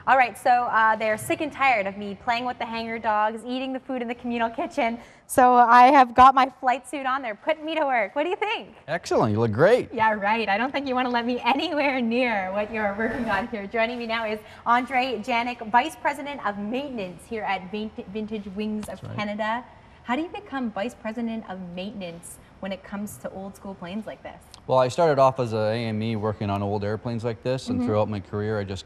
All right, so they're sick and tired of me playing with the hangar dogs, eating the food in the communal kitchen. So I have got my flight suit on. They're putting me to work. What do you think? Excellent. You look great. Yeah, right. I don't think you want to let me anywhere near what you're working on here. Joining me now is Janek, Vice President of Maintenance here at Vintage Wings of Canada. How do you become Vice President of Maintenance when it comes to old school planes like this? Well, I started off as an AME working on old airplanes like this, and throughout my career I just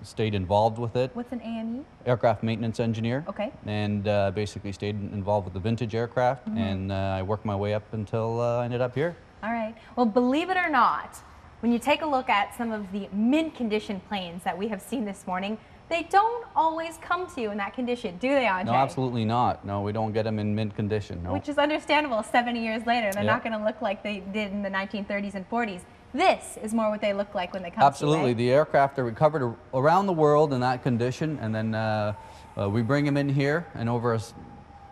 stayed involved with it. What's an AME? Aircraft maintenance engineer. Okay. And basically stayed involved with the vintage aircraft, and I worked my way up until I ended up here. All right. Well, believe it or not, when you take a look at some of the mint condition planes that we have seen this morning, they don't always come to you in that condition, do they, Andre? No, absolutely not. No, we don't get them in mint condition. No. Which is understandable 70 years later. They're not going to look like they did in the 1930s and 40s. This is more what they look like when they come Absolutely. to you, right? The aircraft are recovered around the world in that condition, and then we bring them in here, and over a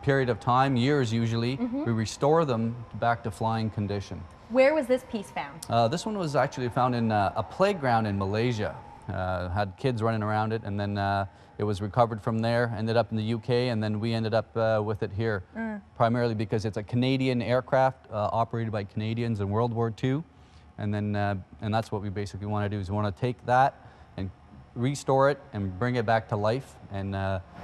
period of time, years usually, we restore them back to flying condition. Where was this piece found? This one was actually found in a playground in Malaysia. Had kids running around it, and then it was recovered from there, ended up in the UK, and then we ended up with it here, primarily because it's a Canadian aircraft operated by Canadians in World War II, and then and that's what we basically want to do, is we want to take that and restore it and bring it back to life and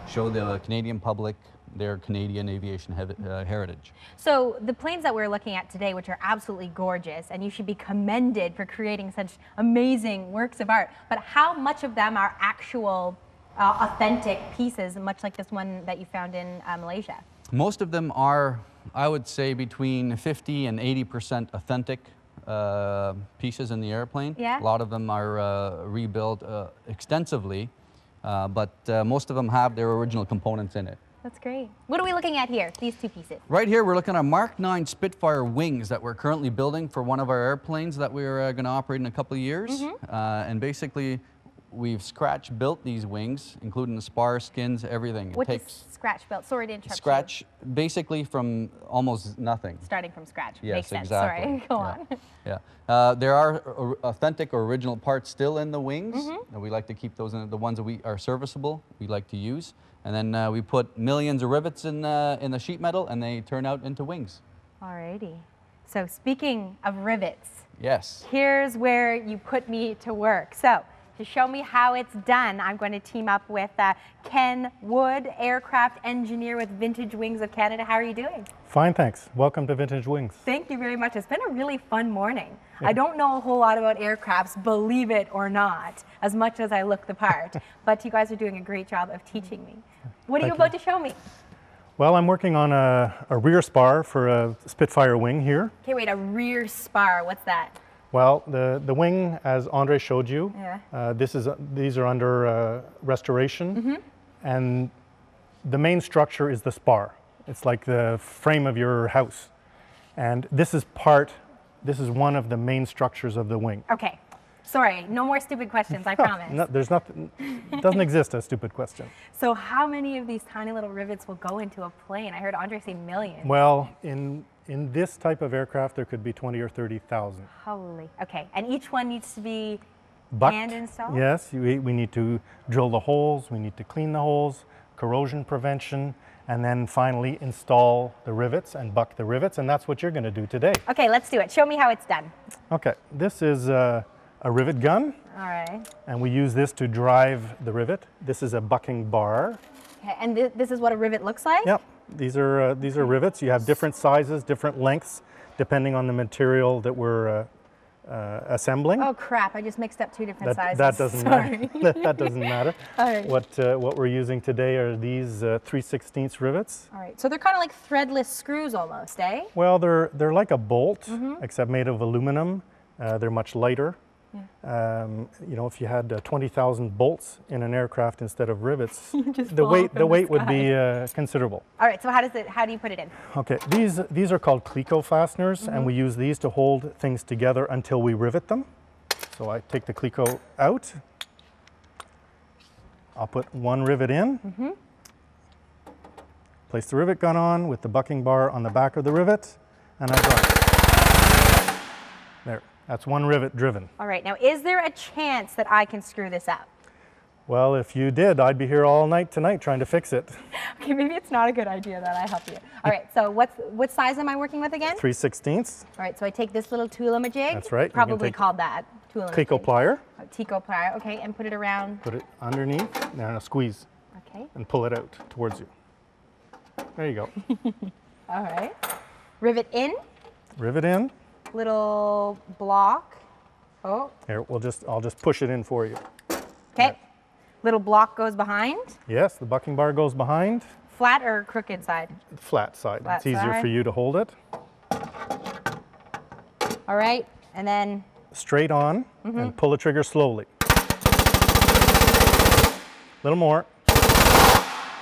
show the Canadian public their Canadian aviation heritage. So the planes that we're looking at today, which are absolutely gorgeous, and you should be commended for creating such amazing works of art, but how much of them are actual authentic pieces, much like this one that you found in Malaysia? Most of them are, I would say, between 50 and 80% authentic pieces in the airplane. Yeah. A lot of them are rebuilt extensively, but most of them have their original components in it. That's great. What are we looking at here, these two pieces? Right here, we're looking at Mark 9 Spitfire wings that we're currently building for one of our airplanes that we're going to operate in a couple of years. And basically, we've scratch built these wings, including the spar, skins, everything. What is scratch built? Sorry to interrupt. Scratch, basically from almost nothing. Starting from scratch. Yes, Makes sense. exactly. Sorry, go on. Yeah. There are authentic or original parts still in the wings. And we like to keep those in, the ones that are serviceable, we like to use. And then we put millions of rivets in the sheet metal, and they turn out into wings. Alrighty. So speaking of rivets, yes, here's where you put me to work. So to show me how it's done, I'm going to team up with Ken Wood, aircraft engineer with Vintage Wings of Canada. How are you doing? Fine, thanks. Welcome to Vintage Wings. Thank you very much. It's been a really fun morning. Yeah. I don't know a whole lot about aircrafts, believe it or not, as much as I look the part. But you guys are doing a great job of teaching me. What are you about to show me? Well, I'm working on a rear spar for a Spitfire wing here. Okay, wait, a rear spar, what's that? Well, the wing, as Andre showed you, these are under restoration, and the main structure is the spar. It's like the frame of your house, and this is one of the main structures of the wing. Okay, sorry, no more stupid questions, I promise. No, there's nothing, doesn't exist a stupid question. So how many of these tiny little rivets will go into a plane? I heard Andre say millions. Well, in this type of aircraft, there could be 20 or 30,000. Holy, okay. And each one needs to be bucked, hand installed? Yes, we need to drill the holes, we need to clean the holes, corrosion prevention, and then finally install the rivets and buck the rivets, and that's what you're going to do today. Okay, let's do it. Show me how it's done. Okay, this is a rivet gun. All right. And we use this to drive the rivet. This is a bucking bar. Okay, and this is what a rivet looks like? Yep. These are rivets. You have different sizes, different lengths, depending on the material that we're assembling. Oh crap! I just mixed up two different sizes. That doesn't matter. That doesn't matter. All right. What we're using today are these 3/16 rivets. All right. So they're kind of like threadless screws almost, eh? Well, they're like a bolt, except made of aluminum. They're much lighter. Yeah. You know, if you had 20,000 bolts in an aircraft instead of rivets, the weight would be considerable. All right, so how do you put it in? Okay, these are called Cleco fasteners, and we use these to hold things together until we rivet them. So I take the Cleco out. I'll put one rivet in. Place the rivet gun on with the bucking bar on the back of the rivet, and I drive. There. That's one rivet driven. All right, now is there a chance that I can screw this up? Well, if you did, I'd be here all night tonight trying to fix it. Okay, maybe it's not a good idea that I help you. All right, so what size am I working with again? 3/16. All right, so I take this little toolamajig. That's right. Probably called that. Tico plier. Tico plier, okay, and put it around. Put it underneath, now squeeze. Okay. And pull it out towards you. There you go. All right. Rivet in. Rivet in. Little block. Oh. Here, I'll just push it in for you. Okay. Right. Little block goes behind. Yes, the bucking bar goes behind. Flat or crooked side? Flat side. Flat it's easier side. for you to hold it. All right, and then straight on and pull the trigger slowly. A little more.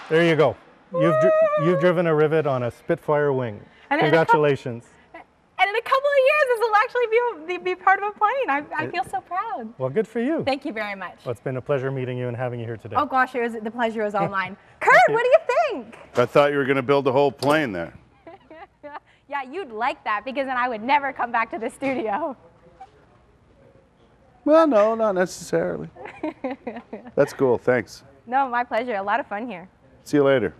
There you go. You've driven a rivet on a Spitfire wing. Congratulations. And in a couple of years, this will actually be part of a plane. I feel so proud. Well, good for you. Thank you very much. Well, it's been a pleasure meeting you and having you here today. Oh gosh, the pleasure was all mine. Kurt, what do you think? I thought you were going to build a whole plane there. Yeah, you'd like that because then I would never come back to the studio. Well, no, not necessarily. That's cool. Thanks. No, my pleasure. A lot of fun here. See you later.